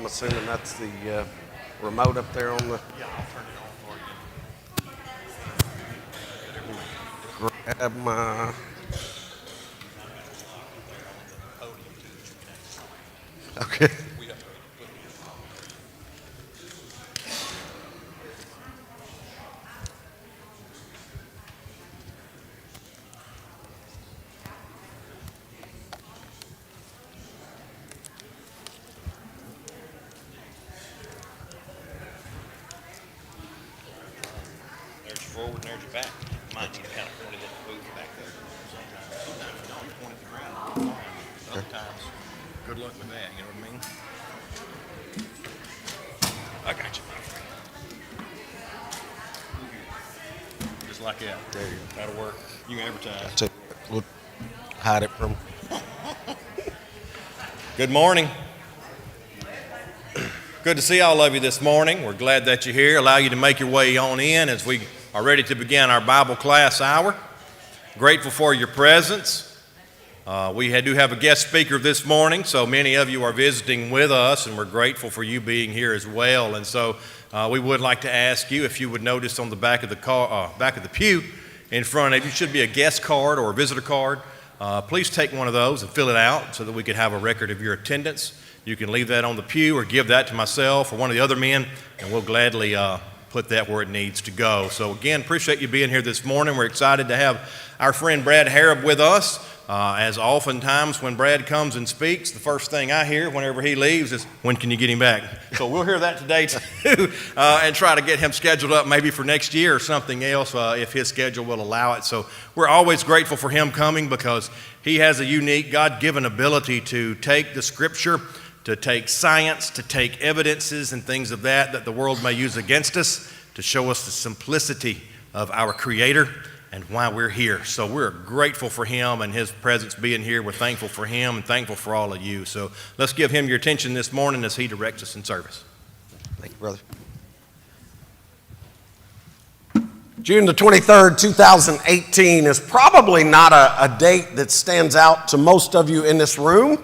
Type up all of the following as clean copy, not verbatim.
I'm assuming that's the remote up there on the... Yeah, I'll turn it on for you. Grab my... Okay. There's your forward and there's your back. Mine need to kind of point it in the booth back there. Sometimes you don't point it to the ground. Other times, good luck with that, you know what I mean? I got you, my friend. Just like that. There you go. That'll work. You can advertise. We'll hide it from... Good morning. Good to see all of you this morning. We're glad that you're here. Allow you to make your way on in as we are ready to begin our Bible class hour. Grateful for your presence. We do have a guest speaker this morning, so many of you are visiting with us, and we're grateful for you being here as well. And so we would like to ask you if you would notice on the back of the pew in front of you should be a guest card or a visitor card. Please take one of those and fill it out so that we can have a record of your attendance. You can leave that on the pew or give that to myself or one of the other men, and we'll gladly put that where it needs to go. So again, appreciate you being here this morning. We're excited to have our friend Brad Harrub with us. As oftentimes when Brad comes and speaks, the first thing I hear whenever he leaves is, when can you get him back? So we'll hear that today too, and try to get him scheduled up maybe for next year or something else if his schedule will allow it. So we're always grateful for him coming because he has a unique God-given ability to take the Scripture, to take science, to take evidences and things of that the world may use against us, to show us the simplicity of our Creator and why we're here. So we're grateful for him and his presence being here. We're thankful for him and thankful for all of you. So let's give him your attention this morning as he directs us in service. Thank you, brother. June the 23rd, 2018 is probably not a date that stands out to most of you in this room.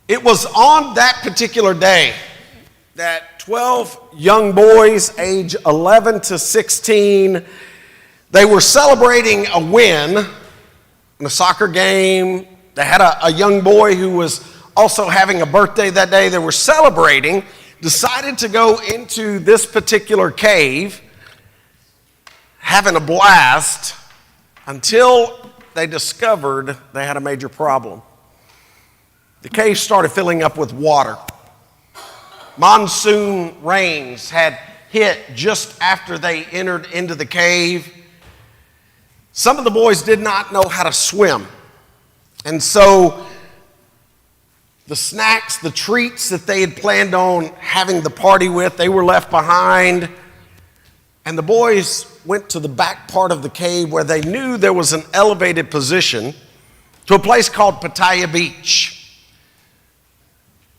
It was on that particular day that 12 young boys, age 11 to 16, they were celebrating a win in a soccer game. They had a young boy who was also having a birthday that day. They were celebrating, decided to go into this particular cave, having a blast, until they discovered they had a major problem. The cave started filling up with water. Monsoon rains had hit just after they entered into the cave. Some of the boys did not know how to swim. And so the snacks, the treats that they had planned on having the party with, they were left behind. And the boys went to the back part of the cave where they knew there was an elevated position to a place called Pattaya Beach.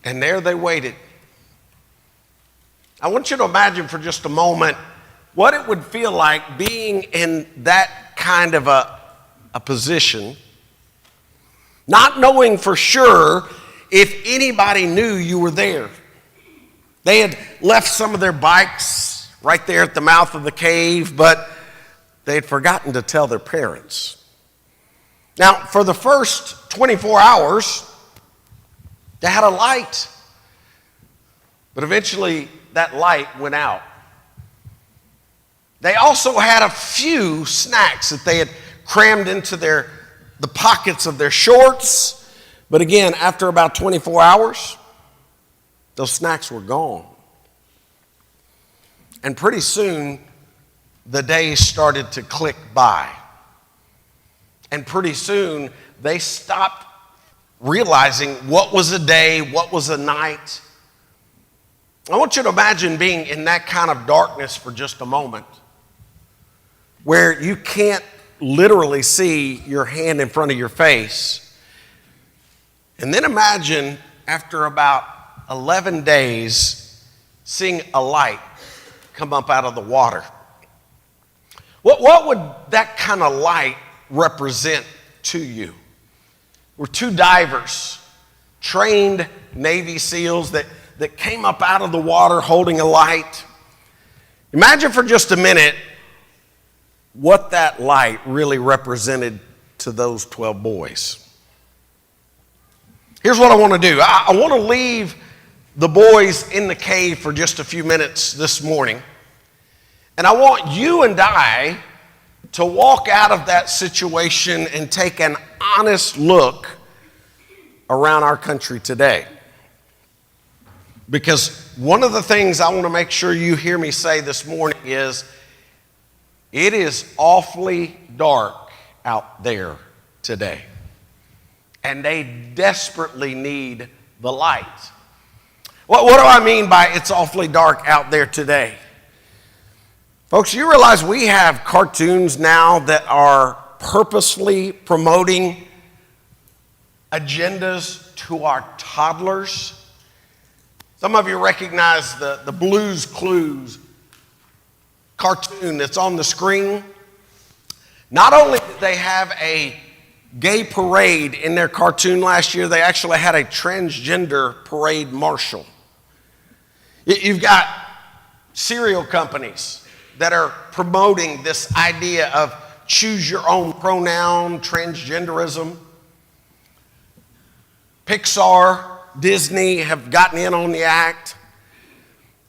And there they waited. I want you to imagine for just a moment what it would feel like being in that kind of a position, not knowing for sure if anybody knew you were there. They had left some of their bikes right there at the mouth of the cave, but they had forgotten to tell their parents. Now, for the first 24 hours, they had a light, but eventually that light went out. They also had a few snacks that they had crammed into the pockets of their shorts. But again, after about 24 hours, those snacks were gone. And pretty soon, the days started to click by. And pretty soon, they stopped realizing what was a day, what was a night. I want you to imagine being in that kind of darkness for just a moment, where you can't literally see your hand in front of your face. And then imagine after about 11 days seeing a light come up out of the water. What would that kind of light represent to you? We're two divers, trained Navy SEALs that that came up out of the water holding a light. Imagine for just a minute what that light really represented to those 12 boys. Here's what I want to do. I want to leave the boys in the cave for just a few minutes this morning. And I want you and I to walk out of that situation and take an honest look around our country today. Because one of the things I want to make sure you hear me say this morning is, it is awfully dark out there today. And they desperately need the light. What do I mean by it's awfully dark out there today? Folks, you realize we have cartoons now that are purposely promoting agendas to our toddlers. Some of you recognize the Blue's Clues cartoon that's on the screen. Not only did they have a gay parade in their cartoon last year, they actually had a transgender parade marshal. You've got cereal companies that are promoting this idea of choose your own pronoun, transgenderism. Pixar, Disney have gotten in on the act.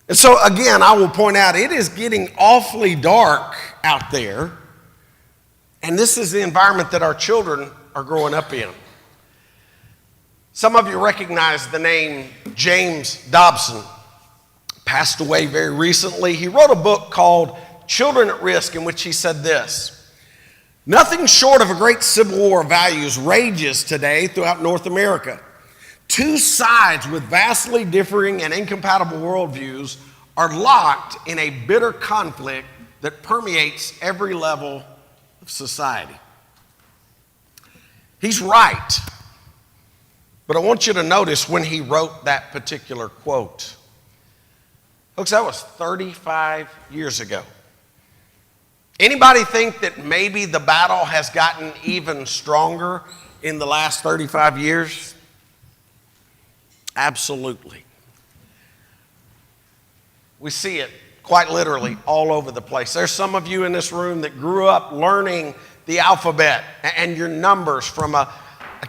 And so again, I will point out, it is getting awfully dark out there. And this is the environment that our children are growing up in. Some of you recognize the name James Dobson. Passed away very recently. He wrote a book called Children at Risk, in which he said this: nothing short of a great civil war of values rages today throughout North America. Two sides with vastly differing and incompatible worldviews are locked in a bitter conflict that permeates every level of society. He's right. But I want you to notice when he wrote that particular quote. Folks, that was 35 years ago. Anybody think that maybe the battle has gotten even stronger in the last 35 years? Absolutely. We see it quite literally all over the place. There's some of you in this room that grew up learning the alphabet and your numbers from a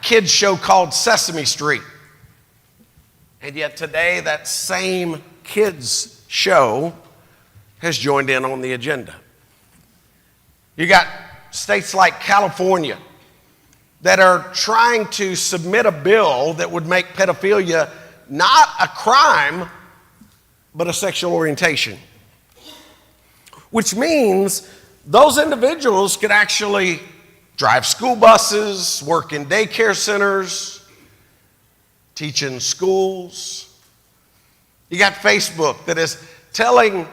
kid's show called Sesame Street. And yet today that same kids show has joined in on the agenda. You got states like California that are trying to submit a bill that would make pedophilia not a crime, but a sexual orientation. Which means those individuals could actually drive school buses, work in daycare centers, teach in schools. You got Facebook that is telling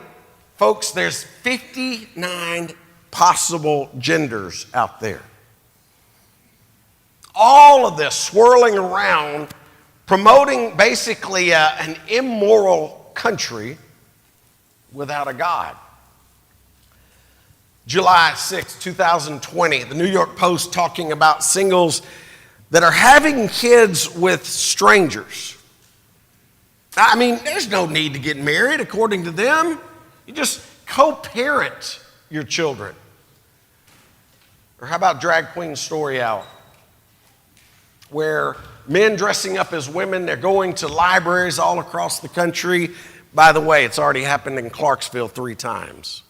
folks there's 59 possible genders out there. All of this swirling around, promoting basically an immoral country without a God. July 6, 2020, the New York Post talking about singles that are having kids with strangers. I mean, there's no need to get married according to them. You just co-parent your children. Or how about Drag Queen Story Hour, where men dressing up as women, they're going to libraries all across the country. By the way, it's already happened in Clarksville 3 times.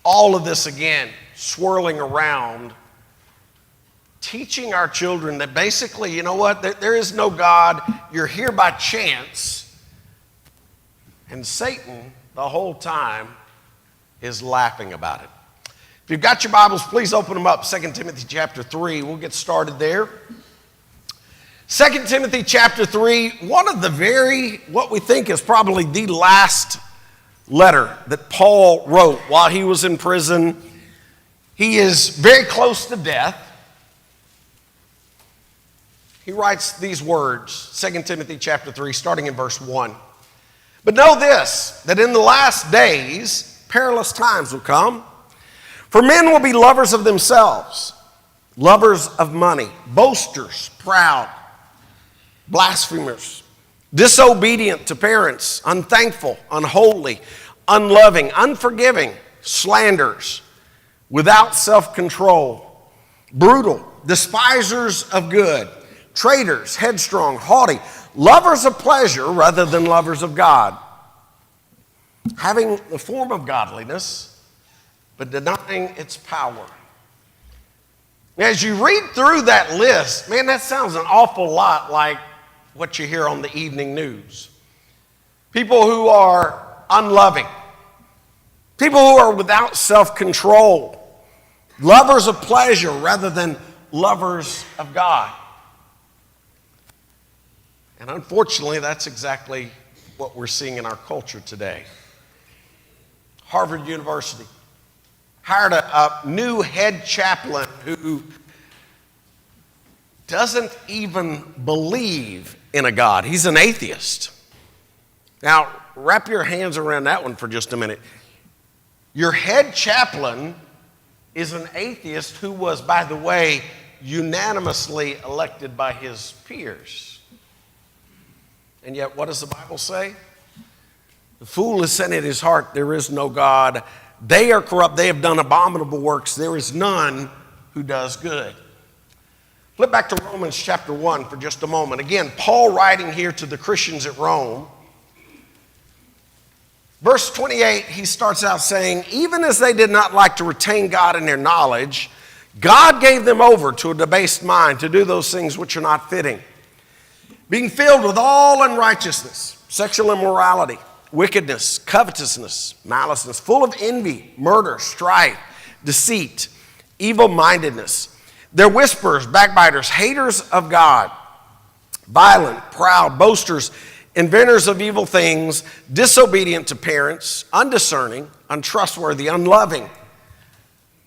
All of this, again, swirling around, teaching our children that basically, you know what, there is no God, you're here by chance, and Satan, the whole time, is laughing about it. If you've got your Bibles, please open them up, 2 Timothy chapter 3. We'll get started there. 2 Timothy chapter 3, one of the what we think is probably the last letter that Paul wrote while he was in prison. He is very close to death. He writes these words, 2 Timothy chapter 3, starting in verse 1. But know this, that in the last days, perilous times will come. For men will be lovers of themselves, lovers of money, boasters, proud, blasphemers, disobedient to parents, unthankful, unholy, unloving, unforgiving, slanderers, without self-control, brutal, despisers of good, traitors, headstrong, haughty, lovers of pleasure rather than lovers of God, having the form of godliness, but denying its power. As you read through that list, man, that sounds an awful lot like what you hear on the evening news. People who are unloving, people who are without self-control, lovers of pleasure rather than lovers of God. And unfortunately, that's exactly what we're seeing in our culture today. Harvard University hired a new head chaplain who doesn't even believe in a God. He's an atheist. Now, wrap your hands around that one for just a minute. Your head chaplain is an atheist who was, by the way, unanimously elected by his peers. And yet, what does the Bible say? The fool has said in his heart, there is no God. They are corrupt. They have done abominable works. There is none who does good. Flip back to Romans chapter 1 for just a moment. Again, Paul writing here to the Christians at Rome. Verse 28, he starts out saying, even as they did not like to retain God in their knowledge, God gave them over to a debased mind to do those things which are not fitting, being filled with all unrighteousness, sexual immorality, wickedness, covetousness, maliceness, full of envy, murder, strife, deceit, evil-mindedness. They're whisperers, backbiters, haters of God, violent, proud, boasters, inventors of evil things, disobedient to parents, undiscerning, untrustworthy, unloving,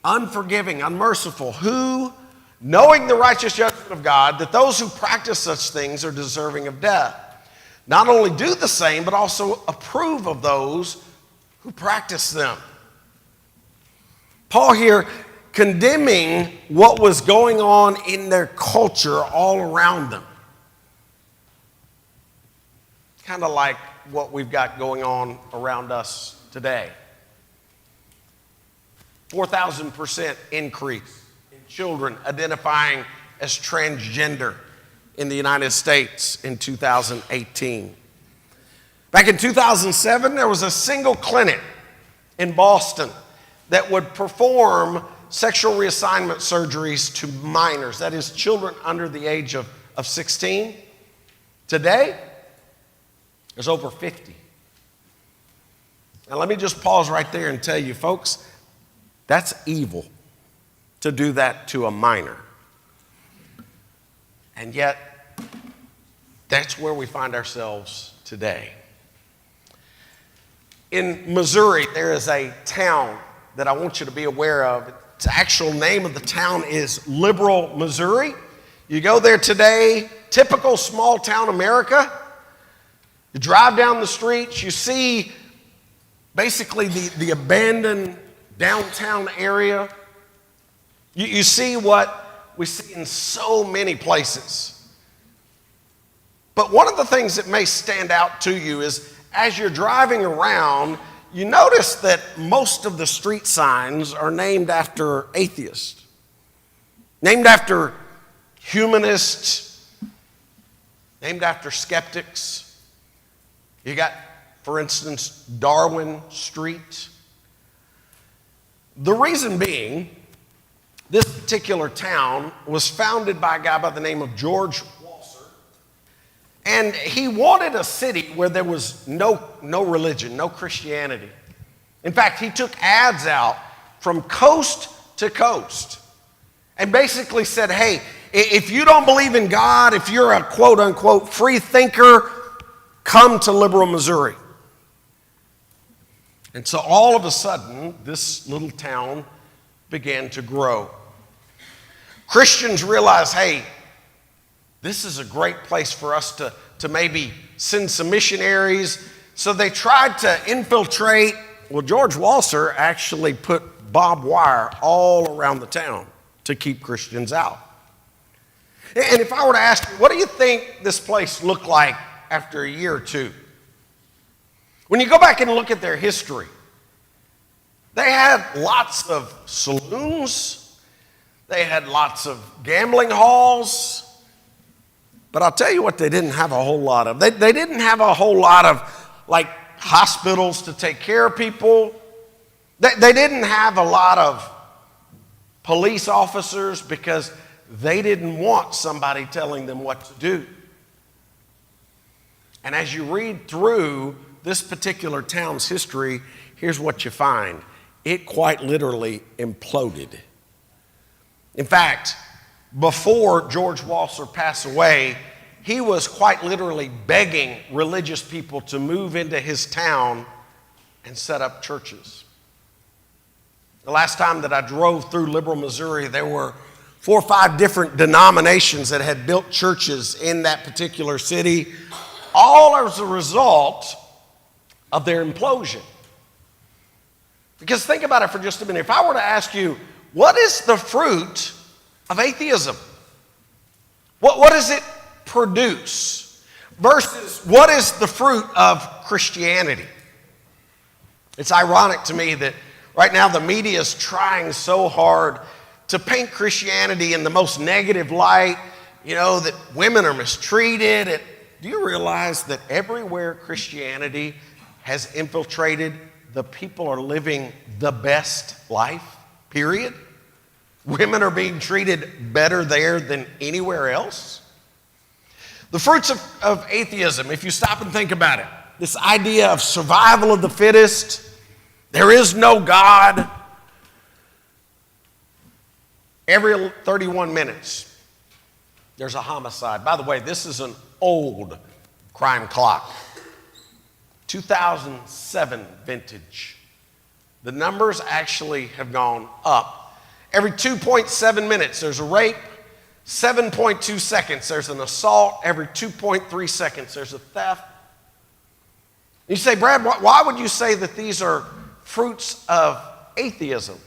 unforgiving, unmerciful, who, knowing the righteous judgment of God, that those who practice such things are deserving of death, not only do the same, but also approve of those who practice them. Paul here condemning what was going on in their culture all around them. Kind of like what we've got going on around us today. 4,000% increase in children identifying as transgender in the United States in 2018. Back in 2007, there was a single clinic in Boston that would perform sexual reassignment surgeries to minors, that is, children under the age of 16. Today, there's over 50. Now, let me just pause right there and tell you, folks, that's evil to do that to a minor. And yet, that's where we find ourselves today. In Missouri, there is a town that I want you to be aware of. The actual name of the town is Liberal, Missouri. You go there today, typical small town America. You drive down the streets, you see basically the abandoned downtown area. You see what we see in so many places. But one of the things that may stand out to you is as you're driving around, you notice that most of the street signs are named after atheists, named after humanists, named after skeptics. You got, for instance, Darwin Street. The reason being, this particular town was founded by a guy by the name of George Walser, and he wanted a city where there was no religion, no Christianity. In fact, he took ads out from coast to coast and basically said, hey, if you don't believe in God, if you're a quote-unquote free thinker, come to Liberal, Missouri. And so all of a sudden, this little town began to grow. Christians realized, hey, this is a great place for us to maybe send some missionaries. So they tried to infiltrate. Well, George Walser actually put barbed wire all around the town to keep Christians out. And if I were to ask you, what do you think this place looked like after a year or two? When you go back and look at their history, they had lots of saloons, they had lots of gambling halls, but I'll tell you what they didn't have a whole lot of. They didn't have a whole lot of, like, hospitals to take care of people. They didn't have a lot of police officers because they didn't want somebody telling them what to do. And as you read through this particular town's history, here's what you find. It quite literally imploded. In fact, before George Walser passed away, he was quite literally begging religious people to move into his town and set up churches. The last time that I drove through Liberal, Missouri, there were 4 or 5 different denominations that had built churches in that particular city, all as a result of their implosion. Because think about it for just a minute. If I were to ask you, what is the fruit of atheism? What does it produce? Versus what is the fruit of Christianity? It's ironic to me that right now the media is trying so hard to paint Christianity in the most negative light, that women are mistreated. And do you realize that everywhere Christianity has infiltrated, the people are living the best life, period? Women are being treated better there than anywhere else. The fruits of atheism, if you stop and think about it, this idea of survival of the fittest, there is no God. Every 31 minutes, there's a homicide. By the way, this is an old crime clock, 2007 vintage. The numbers actually have gone up. Every 2.7 minutes, there's a rape. 7.2 seconds, there's an assault. Every 2.3 seconds, there's a theft. You say, Brad, why would you say that these are fruits of atheism?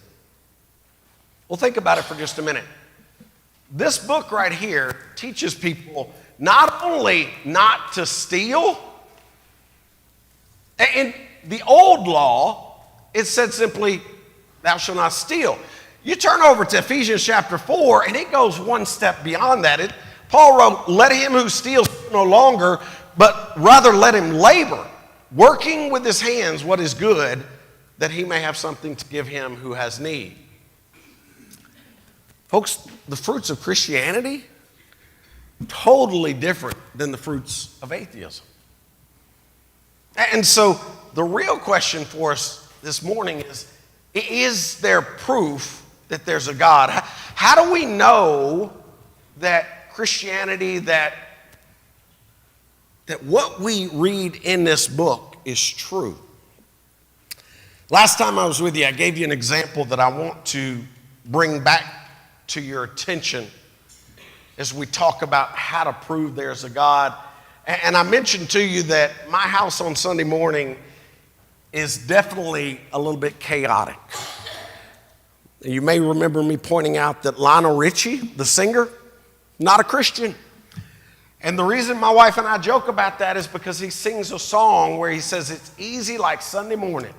Well, think about it for just a minute. This book right here teaches people not only not to steal. In the old law, it said simply, thou shalt not steal. You turn over to Ephesians chapter 4, and it goes one step beyond that. Paul wrote, let him who steals no longer, but rather let him labor, working with his hands what is good, that he may have something to give him who has need. Folks, the fruits of Christianity, totally different than the fruits of atheism. And so the real question for us this morning is there proof that there's a God? How do we know that Christianity, that what we read in this book is true? Last time I was with you, I gave you an example that I want to bring back to your attention as we talk about how to prove there's a God. And I mentioned to you that my house on Sunday morning is definitely a little bit chaotic. You may remember me pointing out that Lionel Richie, the singer, not a Christian. And the reason my wife and I joke about that is because he sings a song where he says it's easy like Sunday morning.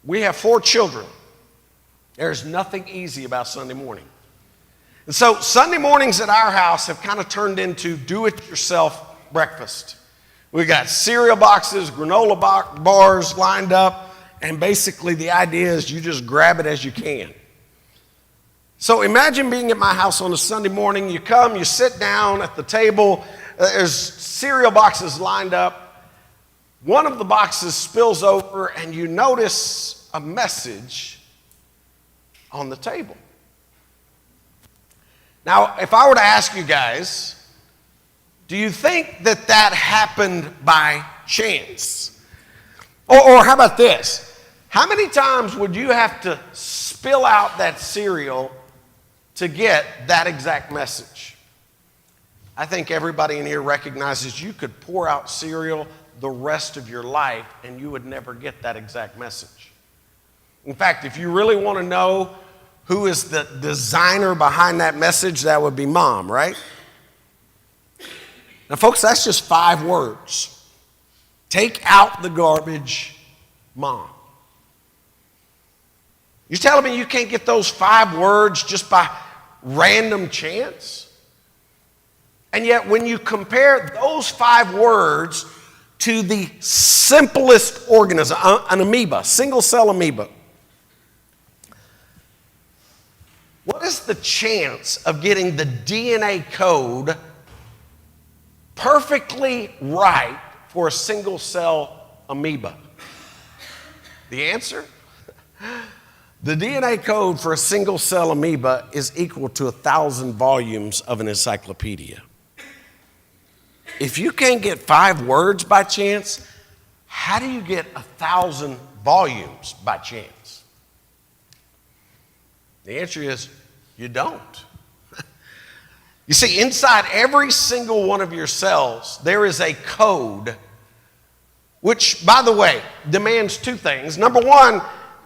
We have 4 children. There's nothing easy about Sunday morning. And so Sunday mornings at our house have kind of turned into do-it-yourself breakfast. We got cereal boxes, granola bars lined up, and basically the idea is you just grab it as you can. So imagine being at my house on a Sunday morning. You come, you sit down at the table. There's cereal boxes lined up. One of the boxes spills over, and you notice a message on the table. Now, if I were to ask you guys, do you think that happened by chance? Or how about this? How many times would you have to spill out that cereal to get that exact message? I think everybody in here recognizes you could pour out cereal the rest of your life and you would never get that exact message. In fact, if you really want to know who is the designer behind that message? That would be mom, right? Now, folks, that's just 5 words. Take out the garbage, mom. You're telling me you can't get those 5 words just by random chance? And yet, when you compare those 5 words to the simplest organism, an amoeba, single-cell amoeba, what is the chance of getting the DNA code perfectly right for a single-cell amoeba? The answer? The DNA code for a single-cell amoeba is equal to 1,000 volumes of an encyclopedia. If you can't get 5 words by chance, how do you get 1,000 volumes by chance? The answer is you don't. You see, inside every single one of your cells, there is a code, which, by the way, demands 2 things. Number one,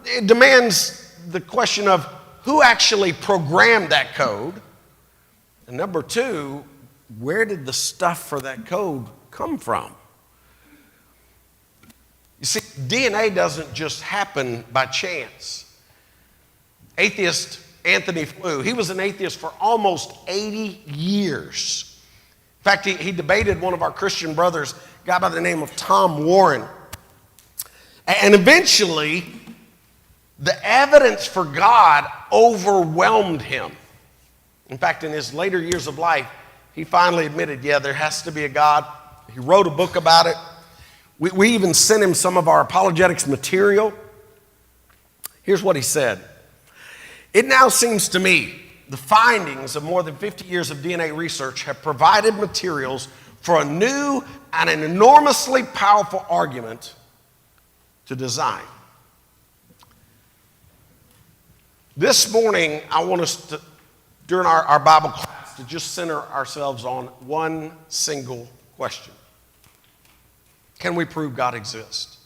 it demands the question of who actually programmed that code. And number 2, where did the stuff for that code come from? You see, DNA doesn't just happen by chance. Atheist Anthony Flew, he was an atheist for almost 80 years. In fact, he debated one of our Christian brothers, a guy by the name of Tom Warren. And eventually, the evidence for God overwhelmed him. In fact, in his later years of life, he finally admitted, yeah, there has to be a God. He wrote a book about it. We even sent him some of our apologetics material. Here's what he said. It now seems to me the findings of more than 50 years of DNA research have provided materials for a new and an enormously powerful argument to design. This morning, I want us to, during our Bible class, to just center ourselves on one single question. Can we prove God exists?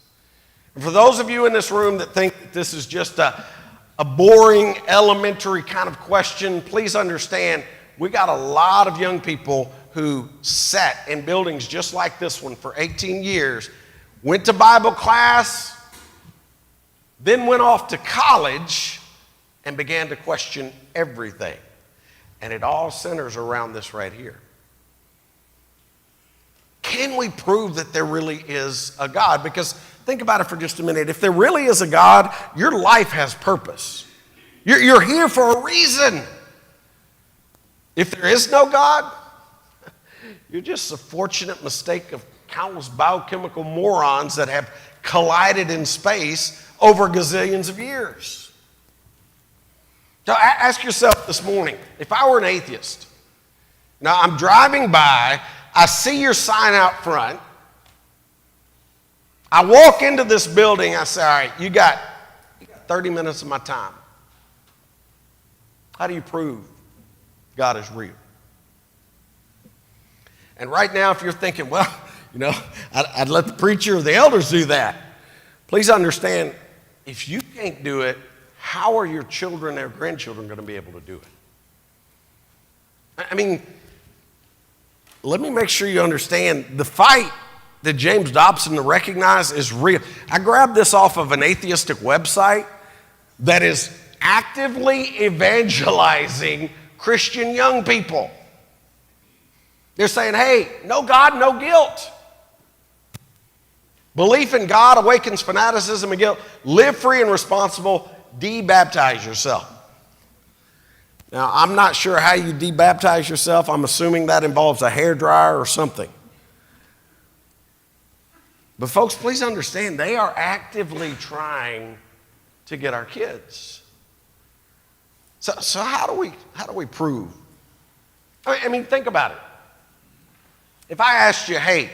And for those of you in this room that think that this is just a boring, elementary kind of question, please understand we got a lot of young people who sat in buildings just like this one for 18 years, went to Bible class, then went off to college and began to question everything. And it all centers around this right here. Can we prove that there really is a God? Because think about it for just a minute. If there really is a God, your life has purpose. You're here for a reason. If there is no God, you're just a fortunate mistake of countless biochemical morons that have collided in space over gazillions of years. So ask yourself this morning, if I were an atheist, now I'm driving by, I see your sign out front, I walk into this building, I say, all right, you got 30 minutes of my time. How do you prove God is real? And right now, if you're thinking, well, you know, I'd let the preacher or the elders do that. Please understand, if you can't do it, how are your children or grandchildren going to be able to do it? I mean, let me make sure you understand the fight that James Dobson recognized is real. I grabbed this off of an atheistic website that is actively evangelizing Christian young people. They're saying, hey, no God, no guilt. Belief in God awakens fanaticism and guilt. Live free and responsible. Debaptize yourself. Now, I'm not sure how you debaptize yourself. I'm assuming that involves a hairdryer or something. But folks, please understand, they are actively trying to get our kids. So how do we prove? I mean, think about it. If I asked you, hey,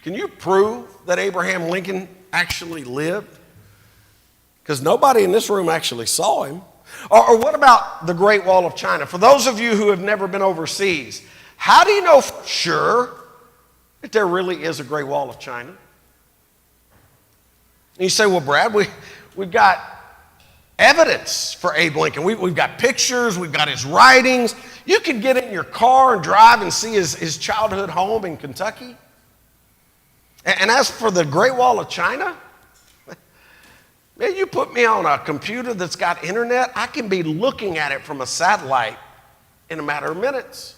can you prove that Abraham Lincoln actually lived? Because nobody in this room actually saw him. Or what about the Great Wall of China? For those of you who have never been overseas, how do you know for sure that there really is a Great Wall of China? And you say, well, Brad, we've got evidence for Abe Lincoln. We've got pictures, we've got his writings. You could get in your car and drive and see his childhood home in Kentucky. And as for the Great Wall of China, man, you put me on a computer that's got internet, I can be looking at it from a satellite in a matter of minutes.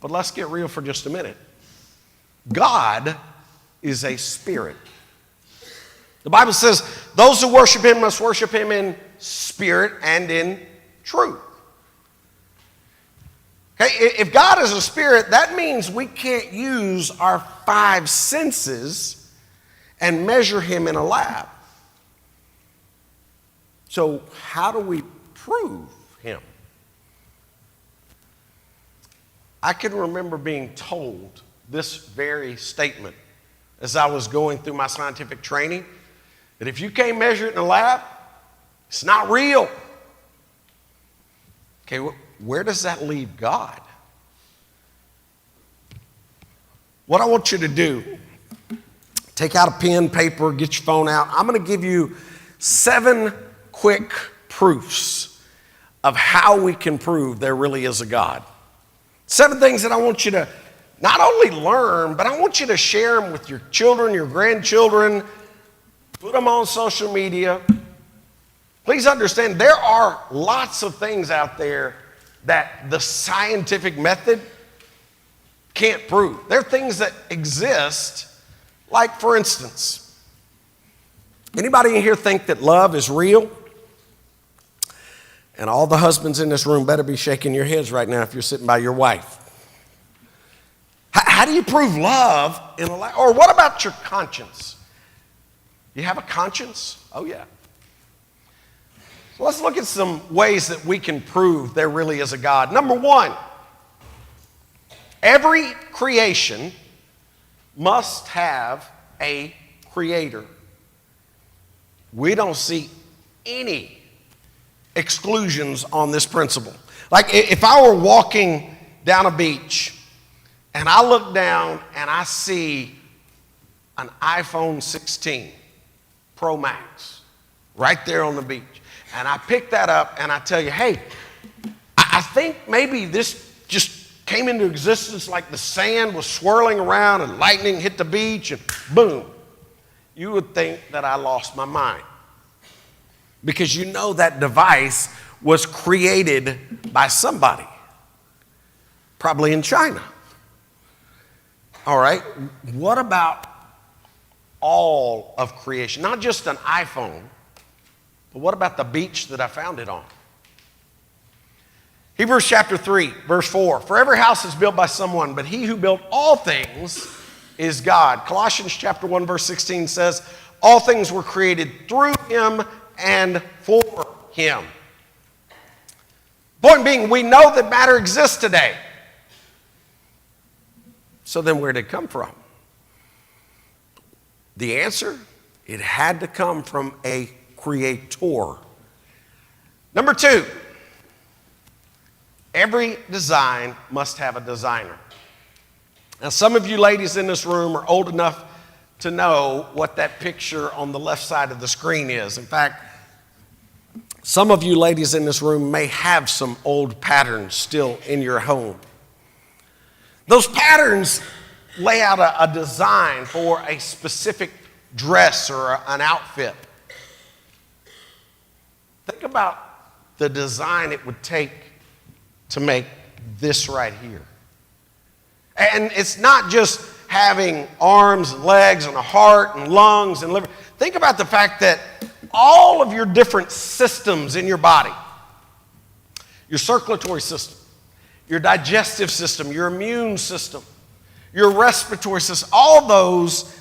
But let's get real for just a minute. God is a spirit. The Bible says those who worship him must worship him in spirit and in truth. Okay, if God is a spirit, that means we can't use our five senses and measure him in a lab. So how do we prove him? I can remember being told this very statement as I was going through my scientific training, that if you can't measure it in a lab, it's not real. Okay, where does that leave God? What I want you to do, take out a pen, paper, get your phone out. I'm going to give you 7 quick proofs of how we can prove there really is a God. 7 things that I want you to not only learn, but I want you to share them with your children, your grandchildren, put them on social media. Please understand, there are lots of things out there that the scientific method can't prove. There are things that exist, like for instance, anybody in here think that love is real? And all the husbands in this room better be shaking your heads right now if you're sitting by your wife. How do you prove love in a life? Or what about your conscience? You have a conscience? Oh, yeah. So let's look at some ways that we can prove there really is a God. Number 1, every creation must have a creator. We don't see any exclusions on this principle. Like if I were walking down a beach and I look down and I see an iPhone 16 Pro Max right there on the beach, and I pick that up and I tell you, hey, I think maybe this just came into existence like the sand was swirling around and lightning hit the beach and boom, you would think that I lost my mind. Because you know that device was created by somebody, probably in China. All right, what about all of creation? Not just an iPhone, but what about the beach that I found it on? Hebrews chapter 3, verse 4. For every house is built by someone, but he who built all things is God. Colossians chapter 1, verse 16 says, all things were created through him and for him. Point being, we know that matter exists today. So then where did it come from? The answer, it had to come from a creator. Number 2, every design must have a designer. Now, some of you ladies in this room are old enough to know what that picture on the left side of the screen is. In fact, some of you ladies in this room may have some old patterns still in your home. Those patterns lay out a design for a specific dress or an outfit. Think about the design it would take to make this right here. And it's not just having arms and legs and a heart and lungs and liver. Think about the fact that all of your different systems in your body, your circulatory system, your digestive system, your immune system, your respiratory system, all those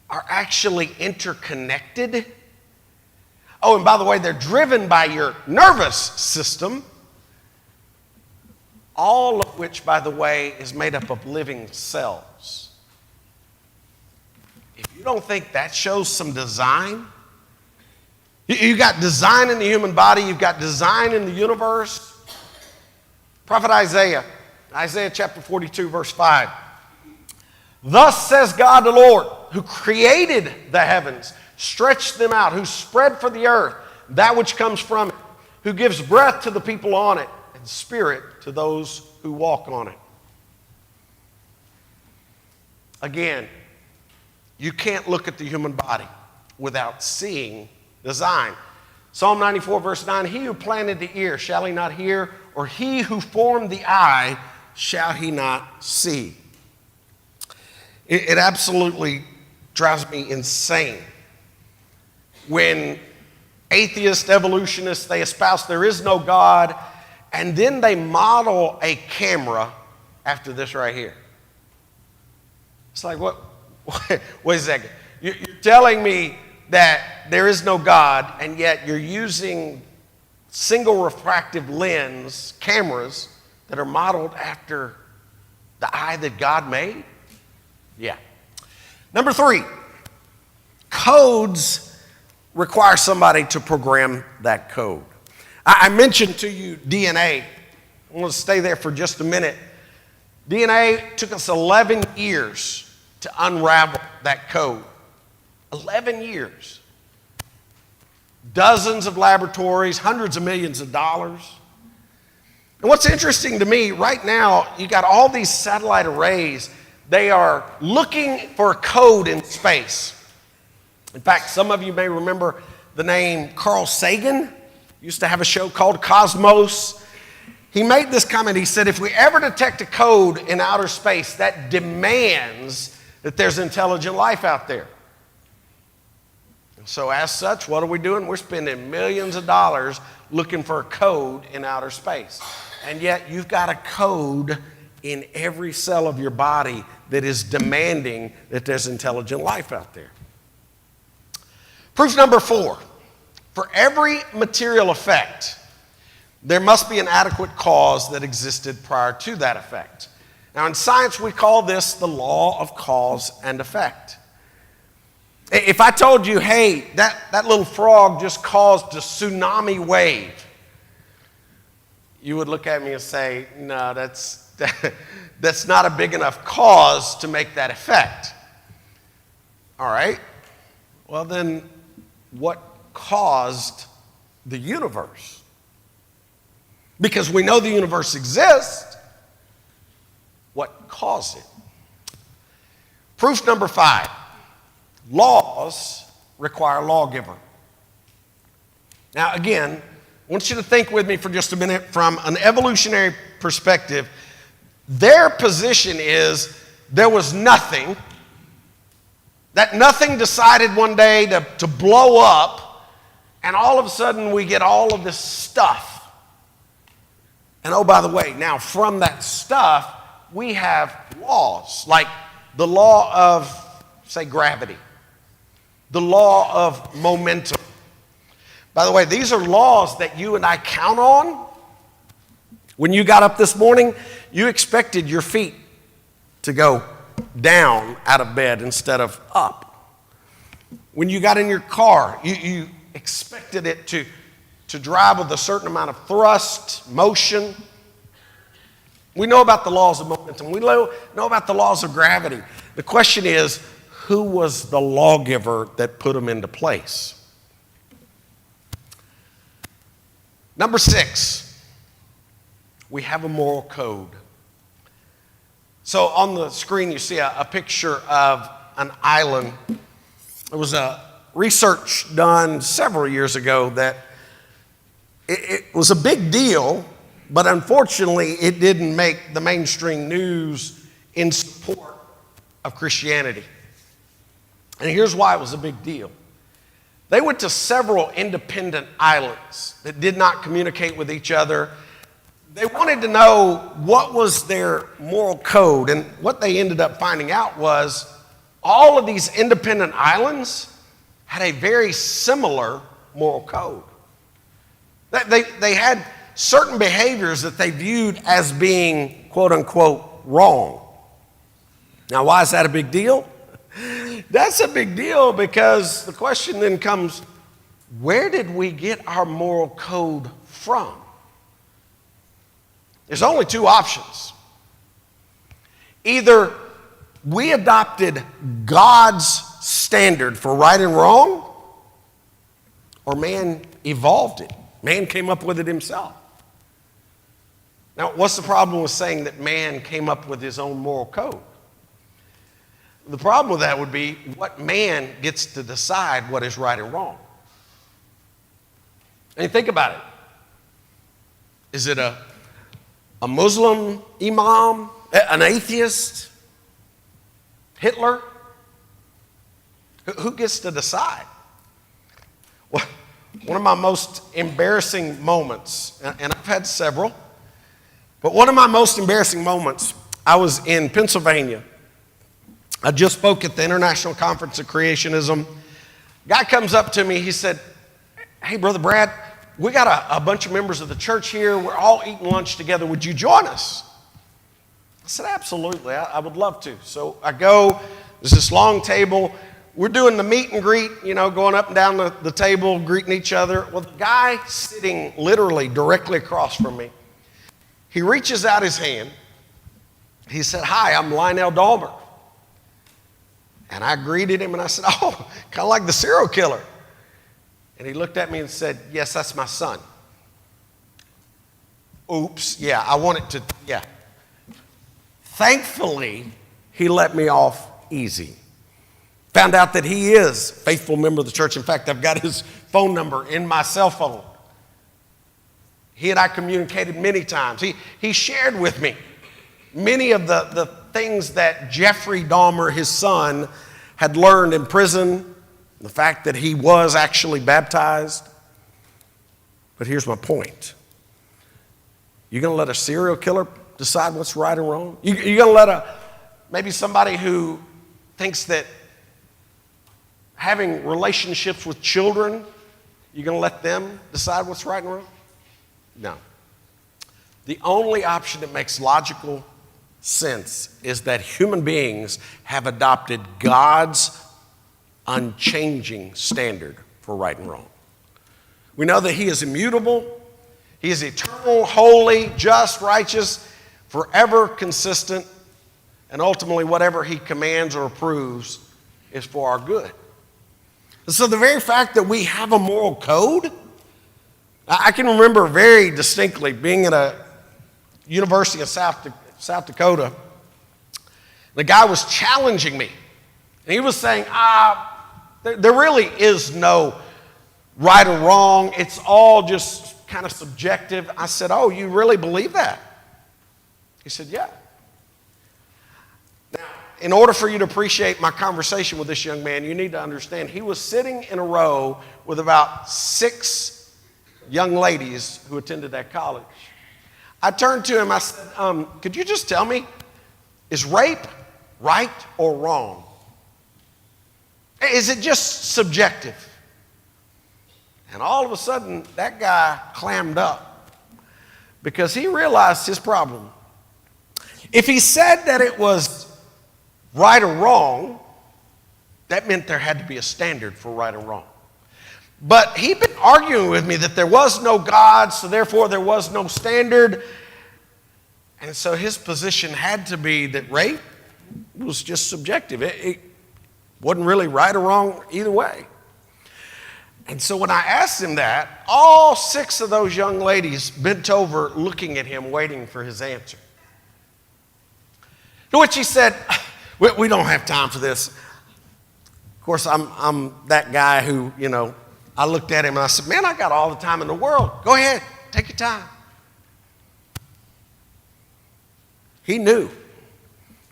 are actually interconnected. Oh, and by the way, they're driven by your nervous system, all of which, by the way, is made up of living cells. If you don't think that shows some design, you got design in the human body, you've got design in the universe. Prophet Isaiah chapter 42, verse 5. Thus says God the Lord, who created the heavens, stretched them out, who spread for the earth that which comes from it, who gives breath to the people on it and spirit to those who walk on it. Again, you can't look at the human body without seeing design. Psalm 94 verse 9, he who planted the ear, shall he not hear? Or he who formed the eye, shall he not see? It absolutely drives me insane when atheist evolutionists, they espouse there is no God, and then they model a camera after this right here. It's like, what? Wait a second. You're telling me that there is no God, and yet you're using single refractive lens cameras that are modeled after the eye that God made? Yeah. Number 3, codes require somebody to program that code. I mentioned to you DNA. I want to stay there for just a minute. DNA took us 11 years to unravel that code. 11 years. Dozens of laboratories, hundreds of millions of dollars. And what's interesting to me, right now, you got all these satellite arrays. They are looking for a code in space. In fact, some of you may remember the name Carl Sagan. He used to have a show called Cosmos. He made this comment. He said, if we ever detect a code in outer space that demands that there's intelligent life out there. So as such, what are we doing? We're spending millions of dollars looking for a code in outer space. And yet you've got a code in every cell of your body that is demanding that there's intelligent life out there. Proof number 4, for every material effect, there must be an adequate cause that existed prior to that effect. Now in science, we call this the law of cause and effect. If I told you, hey, that little frog just caused a tsunami wave, you would look at me and say, no, that's not a big enough cause to make that effect. All right, well then, what caused the universe? Because we know the universe exists, what caused it? Proof number 5. Laws require a lawgiver. Now again, I want you to think with me for just a minute from an evolutionary perspective. Their position is there was nothing, that nothing decided one day to blow up, and all of a sudden we get all of this stuff. And oh, by the way, now from that stuff, we have laws, like the law of, say, gravity, the law of momentum. By the way, these are laws that you and I count on. When you got up this morning, you expected your feet to go down out of bed instead of up. When you got in your car, you expected it to drive with a certain amount of thrust, motion. We know about the laws of momentum. We know about the laws of gravity. The question is, who was the lawgiver that put them into place? Number 6, we have a moral code. So on the screen you see a picture of an island. There was a research done several years ago that it was a big deal, but unfortunately it didn't make the mainstream news in support of Christianity. And here's why it was a big deal. They went to several independent islands that did not communicate with each other. They wanted to know what was their moral code, and what they ended up finding out was all of these independent islands had a very similar moral code. They had certain behaviors that they viewed as being, quote unquote, wrong. Now, why is that a big deal? That's a big deal because the question then comes, where did we get our moral code from? There's only 2 options. Either we adopted God's standard for right and wrong, or man evolved it. Man came up with it himself. Now, what's the problem with saying that man came up with his own moral code? The problem with that would be what man gets to decide what is right and wrong. And think about it. Is it a Muslim imam, an atheist, Hitler? Who gets to decide? Well, one of my most embarrassing moments, and I've had several, but one of my most embarrassing moments, I was in Pennsylvania. I just spoke at the International Conference of Creationism. Guy comes up to me, he said, "Hey, Brother Brad, we got a bunch of members of the church here. We're all eating lunch together. Would you join us?" I said, "Absolutely, I would love to." So I go, there's this long table. We're doing the meet and greet, going up and down the table, greeting each other. Well, the guy sitting literally directly across from me, he reaches out his hand. He said, "Hi, I'm Lionel Dahmer." And I greeted him and I said, "Oh, kind of like the serial killer." And he looked at me and said, "Yes, that's my son." Oops, yeah, I wanted to, yeah. Thankfully, he let me off easy. Found out that he is a faithful member of the church. In fact, I've got his phone number in my cell phone. He and I communicated many times. He shared with me many of the things that Jeffrey Dahmer, his son, had learned in prison, the fact that he was actually baptized. But here's my point. You're going to let a serial killer decide what's right and wrong? You're going to let maybe somebody who thinks that having relationships with children, you're going to let them decide what's right and wrong? No. The only option that makes logical sense is that human beings have adopted God's unchanging standard for right and wrong. We know that He is immutable, He is eternal, holy, just, righteous, forever consistent, and ultimately whatever He commands or approves is for our good. So the very fact that we have a moral code, I can remember very distinctly being at a university in South Dakota. The guy was challenging me. And he was saying, there really is no right or wrong. It's all just kind of subjective. I said, "Oh, you really believe that?" He said, "Yeah." Now, in order for you to appreciate my conversation with this young man, you need to understand he was sitting in a row with about 6 young ladies who attended that college. I turned to him, I said, "Could you just tell me, is rape right or wrong? Is it just subjective?" And all of a sudden, that guy clammed up because he realized his problem. If he said that it was right or wrong, that meant there had to be a standard for right or wrong. But he'd been arguing with me that there was no God, so therefore there was no standard. And so his position had to be that rape was just subjective. It wasn't really right or wrong either way. And so when I asked him that, all 6 of those young ladies bent over looking at him, waiting for his answer. To which he said, we don't have time for this. Of course, I'm that guy who, I looked at him and I said, "Man, I got all the time in the world. Go ahead, take your time." He knew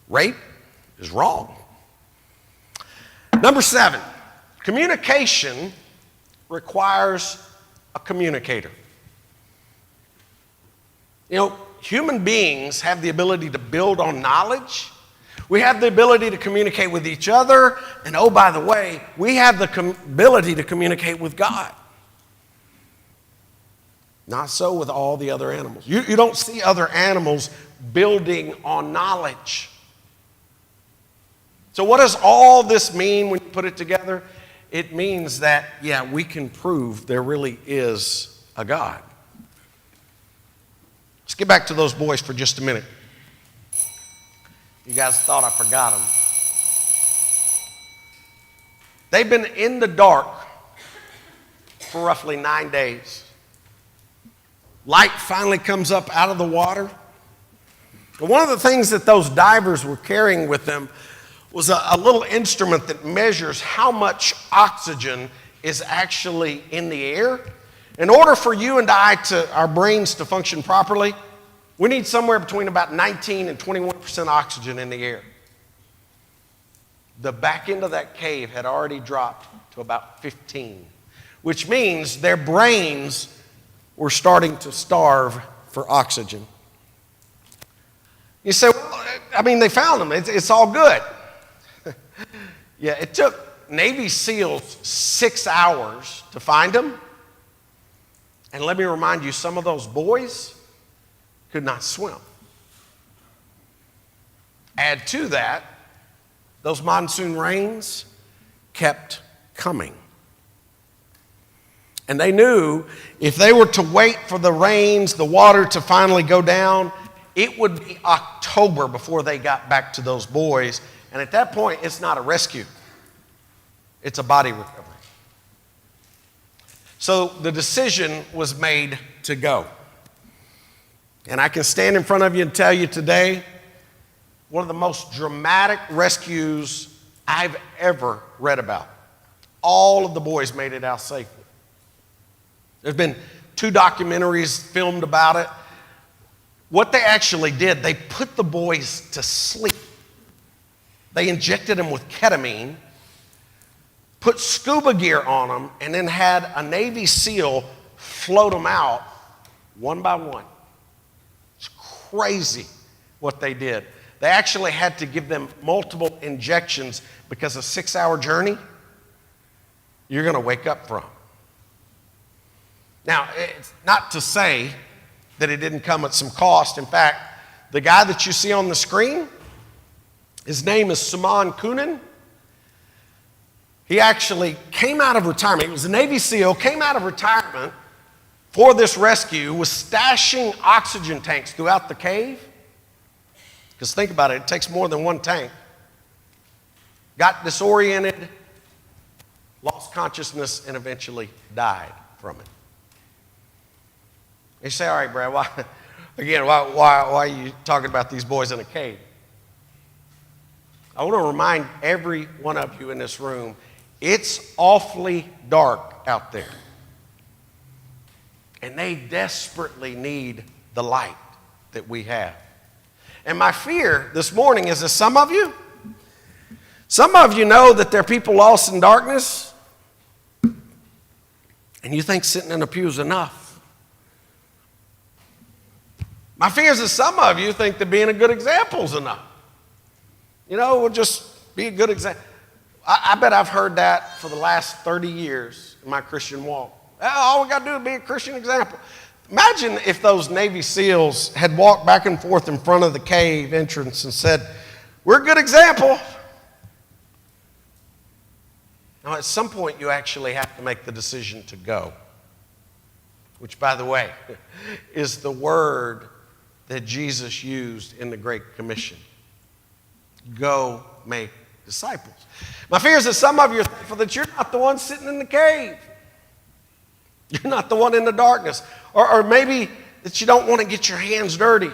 rape is wrong. Number 7, communication requires a communicator. Human beings have the ability to build on knowledge. We have the ability to communicate with each other. And oh, by the way, we have the ability to communicate with God. Not so with all the other animals. You don't see other animals building on knowledge. So what does all this mean when you put it together? It means that, we can prove there really is a God. Let's get back to those boys for just a minute. You guys thought I forgot them. They've been in the dark for roughly 9 days. Light finally comes up out of the water. And one of the things that those divers were carrying with them was a little instrument that measures how much oxygen is actually in the air. In order for you and I our brains to function properly, we need somewhere between about 19 and 21% oxygen in the air. The back end of that cave had already dropped to about 15, which means their brains were starting to starve for oxygen. You say, well, I mean, they found them. It's all good. Yeah, it took Navy SEALs 6 hours to find them. And let me remind you, some of those boys could not swim. Add to that, those monsoon rains kept coming. And they knew if they were to wait for the rains, the water to finally go down, it would be October before they got back to those boys. And at that point, it's not a rescue. It's a body recovery. So the decision was made to go. And I can stand in front of you and tell you today, one of the most dramatic rescues I've ever read about. All of the boys made it out safely. There's been 2 documentaries filmed about it. What they actually did, they put the boys to sleep. They injected them with ketamine, put scuba gear on them, and then had a Navy SEAL float them out one by one. It's crazy what they did. They actually had to give them multiple injections because a 6-hour journey, you're going to wake up from. Now, it's not to say that it didn't come at some cost. In fact, the guy that you see on the screen, his name is Suman Kunin. He actually came out of retirement. He was a Navy SEAL, came out of retirement for this rescue, was stashing oxygen tanks throughout the cave. Because think about it, it takes more than one tank. Got disoriented, lost consciousness, and eventually died from it. You say, all right, Brad, why are you talking about these boys in a cave? I want to remind every one of you in this room, it's awfully dark out there. And they desperately need the light that we have. And my fear this morning is that some of you know that there are people lost in darkness, and you think sitting in a pew is enough. My fear is that some of you think that being a good example is enough. You know, we'll just be a good example. I bet I've heard that for the last 30 years in my Christian walk. All we got to do is be a Christian example. Imagine if those Navy SEALs had walked back and forth in front of the cave entrance and said, we're a good example. Now, at some point, you actually have to make the decision to go, which, by the way, is the word that Jesus used in the Great Commission. Go make disciples. My fear is that some of you are thankful that you're not the one sitting in the cave. You're not the one in the darkness. Or maybe that you don't want to get your hands dirty.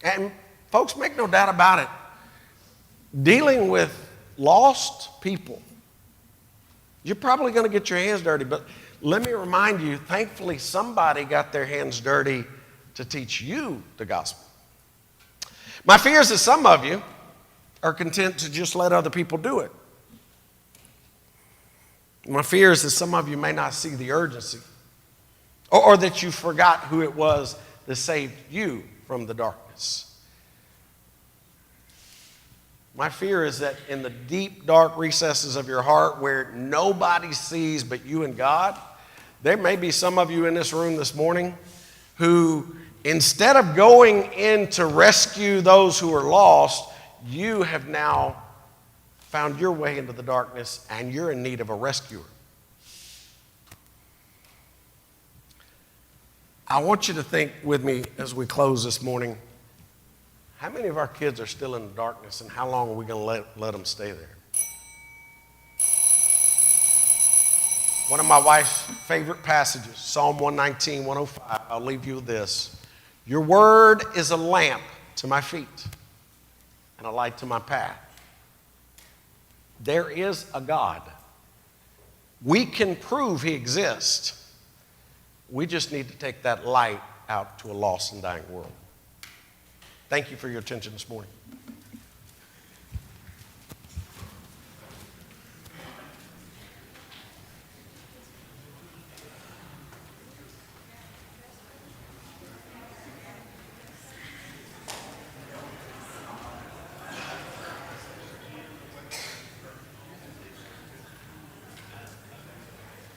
And folks, make no doubt about it. Dealing with lost people, you're probably going to get your hands dirty. But let me remind you, thankfully somebody got their hands dirty to teach you the gospel. My fear is that some of you are content to just let other people do it. My fear is that some of you may not see the urgency, or that you forgot who it was that saved you from the darkness. My fear is that in the deep, dark recesses of your heart where nobody sees but you and God, there may be some of you in this room this morning who, instead of going in to rescue those who are lost, you have now found your way into the darkness and you're in need of a rescuer. I want you to think with me as we close this morning, how many of our kids are still in the darkness and how long are we going to let them stay there? One of my wife's favorite passages, Psalm 119, 105. I'll leave you with this. Your word is a lamp to my feet and a light to my path. There is a God. We can prove he exists. We just need to take that light out to a lost and dying world. Thank you for your attention this morning.